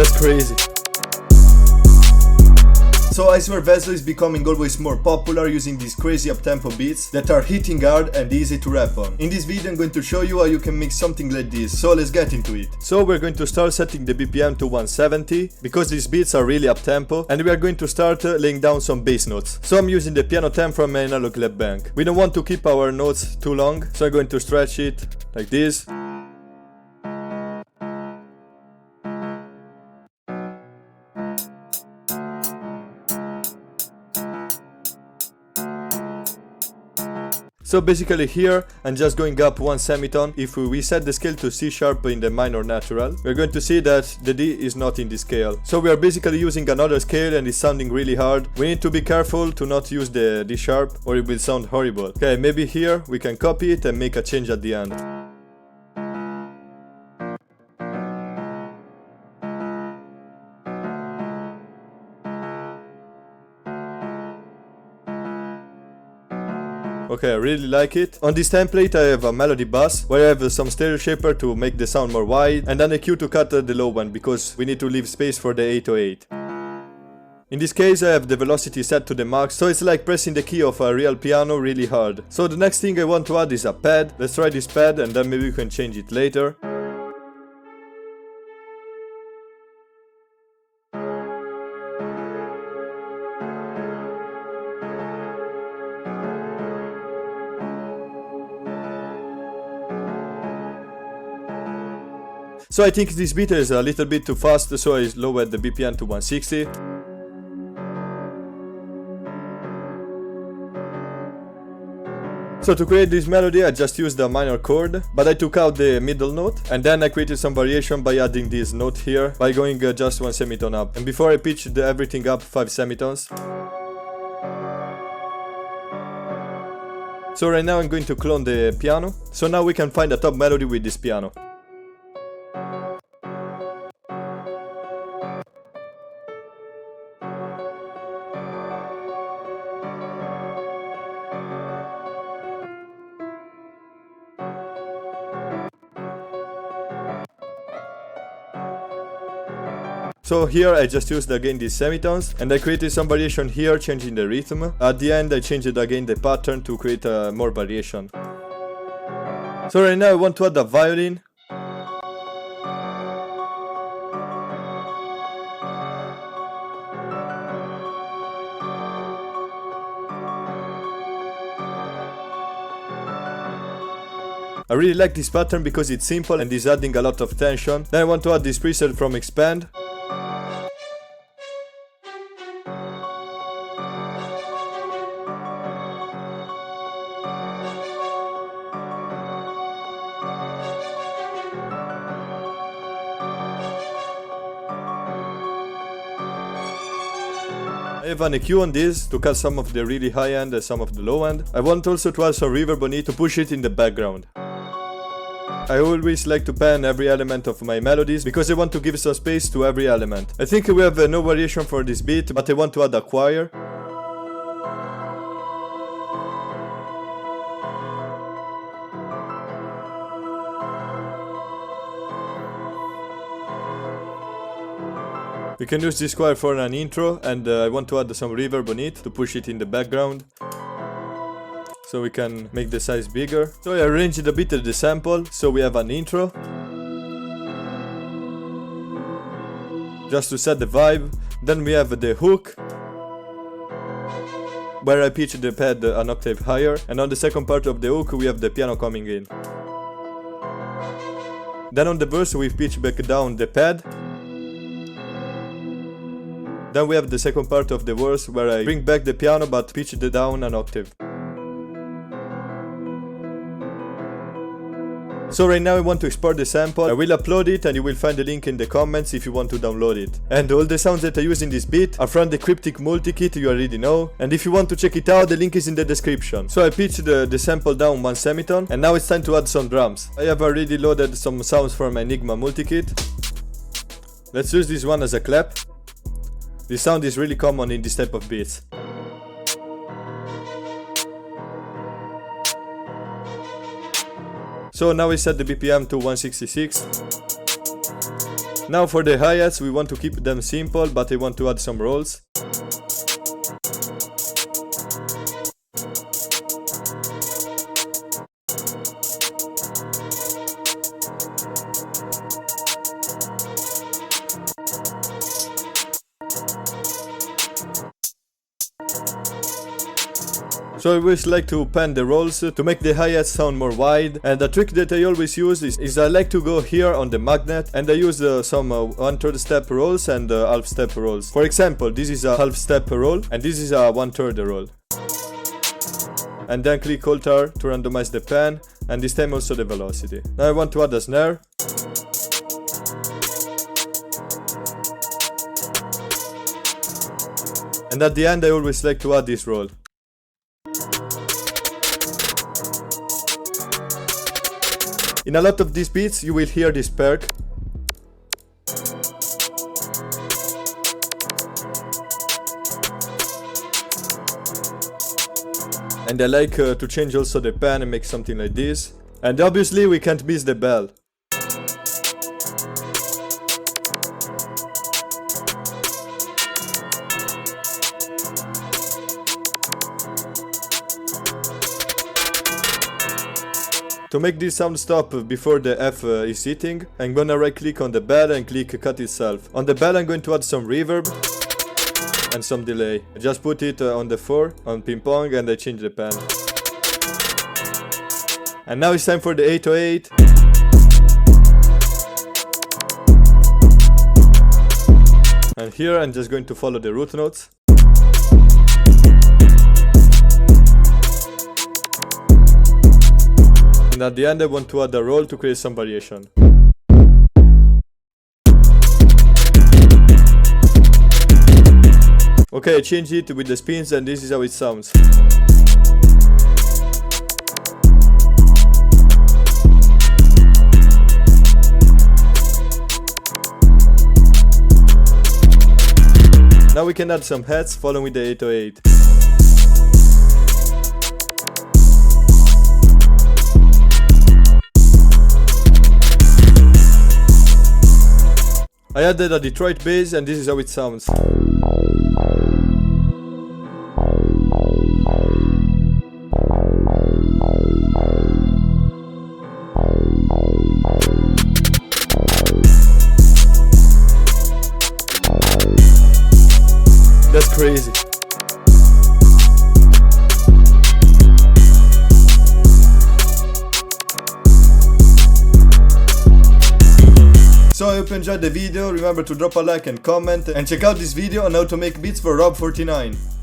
That's crazy. So Icewear Vezzo is becoming always more popular using these crazy up-tempo beats that are hitting hard and easy to rap on. In this video I'm going to show you how you can make something like this, so let's get into it. So we're going to start setting the BPM to 170, because these beats are really up-tempo, and we are going to start laying down some bass notes. So I'm using the piano 10 from my analog lab bank. We don't want to keep our notes too long, so I'm going to stretch it like this. So basically here, I'm just going up one semitone. If we set the scale to C sharp in the minor natural, we're going to see that the D is not in the scale. So we are basically using another scale and it's sounding really hard. We need to be careful to not use the D sharp or it will sound horrible. Okay, maybe here we can copy it and make a change at the end. Okay, I really like it. On this template I have a melody bus, where I have some stereo shaper to make the sound more wide, and then a cue to cut the low one, because we need to leave space for the 808. In this case I have the velocity set to the max, so it's like pressing the key of a real piano really hard. So the next thing I want to add is a pad. Let's try this pad and then maybe we can change it later. So I think this beat is a little bit too fast, so I lowered the BPM to 160. So to create this melody I just used a minor chord, but I took out the middle note, and then I created some variation by adding this note here, by going just one semitone up. And before I pitched everything up 5 semitones. So right now I'm going to clone the piano, so now we can find a top melody with this piano. So here I just used again these semitones, and I created some variation here, changing the rhythm. At the end I changed again the pattern to create more variation. So right now I want to add a violin. I really like this pattern because it's simple and is adding a lot of tension. Then I want to add this preset from Expand. I have an EQ on this to cut some of the really high end and some of the low end. I want also to add some reverb on it to push it in the background. I always like to pan every element of my melodies, because I want to give some space to every element. I think we have no variation for this beat, but I want to add a choir. We can use this choir for an intro, and I want to add some reverb on it to push it in the background, so we can make the size bigger. So I arranged a bit of the sample, so we have an intro, just to set the vibe. Then we have the hook, where I pitch the pad an octave higher, and on the second part of the hook we have the piano coming in. Then on the verse we pitch back down the pad. Then we have the second part of the verse where I bring back the piano but pitch it down an octave. So right now I want to export the sample. I will upload it and you will find the link in the comments if you want to download it. And all the sounds that I use in this beat are from the Cryptic Kit you already know. And if you want to check it out, the link is in the description. So I pitched the sample down one semitone, and now it's time to add some drums. I have already loaded some sounds from my Enigma multi-kit. Let's use this one as a clap. This sound is really common in this type of beats. So now we set the BPM to 166. Now for the hi-hats, we want to keep them simple, but I want to add some rolls. So I always like to pan the rolls to make the hi-hats sound more wide, and the trick that I always use is I like to go here on the magnet and I use some 1/3 step rolls and half step rolls. For example, this is a half step roll and this is a 1/3 roll. And then click Alt-R to randomize the pan, and this time also the velocity. Now I want to add a snare. And at the end I always like to add this roll. In a lot of these beats you will hear this perk. And I like to change also the pan and make something like this. And obviously we can't miss the bell. To make this sound stop before the F is hitting, I'm gonna right click on the bell and click cut itself. On the bell I'm going to add some reverb and some delay. I just put it on the 4 on ping pong and I change the pan. And now it's time for the 808. And here I'm just going to follow the root notes. And at the end I want to add a roll to create some variation. Okay, I changed it with the spins and this is how it sounds. Now we can add some heads following with the 808. I added a Detroit bass and this is how it sounds. That's crazy. So I hope you enjoyed the video. Remember to drop a like and comment, and check out this video on how to make beats for Rob49.